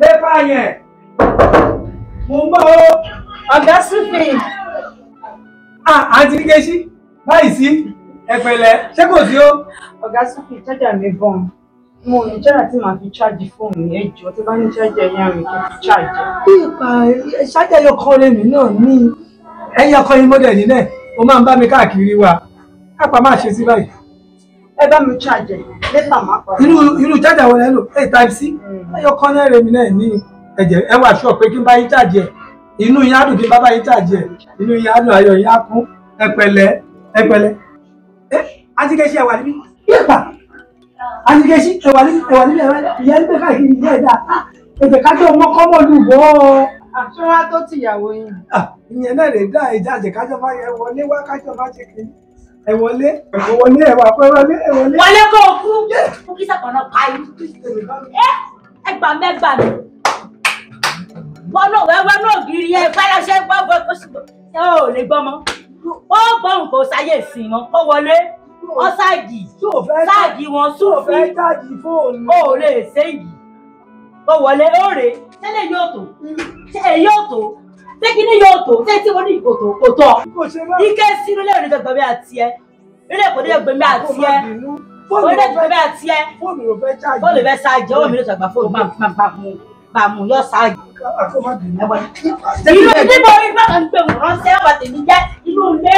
Lẹ́fà yẹn, mo ń bọ̀ o. Ọ̀gá Sufi. Àǹtí Nkechi, báyìí sí ẹ̀pẹ̀lẹ́, ṣé kò sí o? Ọ̀gá Sufi, chájà mi bọ̀n. Mo ní chájà tí màá fi chájì fóònù yẹn jọ tí bá ní chájà yẹn rìn kí n fi chájì. Ṣájà ẹyọ kan lèmi náà ní. Ẹyọ kan yìí mọ́dẹ̀lì náà, o máa ń bá mi káàkiri wa. Kápá máa ṣe sí báyìí. Ẹ bá mi chájì, lẹ́tà máa pa. Irú chájà wo lẹ lò? Type-C. Ẹyọ kan náà rèmi náà ní ẹ̀jẹ̀ ẹ wà ṣọ́ pé kí n bá yín chájì ẹ̀. Inú yín á dùn kí n bá yín chájì ẹ̀. Inú yín á dùn ayọ̀ yín á kún. Ẹ̀pẹ̀lẹ́. Àǹtí Nkechi ẹ wà níbí. Yẹ́pà. Àǹtí Nkechi ẹ wà níbí ìyá ń gbé káàkiri ìyá ẹ̀dá. Ètè kájọ ọmọ kọ́mọ̀lù bọ́. Ṣé wọ́n á tó tìyàwó yín? Ìyẹn náà lè dá ìjà àjẹkájọ bá yẹ wọlé wá kájọ bá ṣe kiri. Ẹ wọlé ẹ wà pẹ́ wọlé ẹ wọlé. Wọlé kó o kú. Fún kí sàkànnà pa yín. Ẹgbà mẹ́gbà mi. Wọ́n náà wẹ́wẹ́ náà gírí ẹ fẹ́rẹ́ṣẹ́ gbọ́gbọ́ tó sì gbọ́. Ṣé o lè gbọ́ mọ́? Wọ́n gbọ́ nǹkan sáyé sí wọn kó wọlé. Wọ́n ságì. Ságì wọn sùn fún. Fẹ́ jáde fóònù. O lè séyìí. Kó wọlé ó rè é. Ṣé yóò tó? Ṣé èyí yóò tó? Ṣé kí ni yóò tó? Ṣé tí wọ́n ní ìkòtò kò tọ̀? Ike sínú ilé ìrìn gbẹ̀gbẹ̀ àti ẹ. Ilé ìkòtò gbẹ̀gbẹ̀ àti ẹ. Ilé ìkòtò gbẹ̀gbẹ̀ àti ẹ. Fóònù ló fẹ́ jáde. Fóònù fẹ́ ṣáàjì. Ọwọ́ mi ló ṣàgbà fóònù bá mú yọ ṣáàjì. Inú ìdíbò ìgbà kan gbé wọn ránṣẹ́ wà tèmi jẹ́ inú ilé.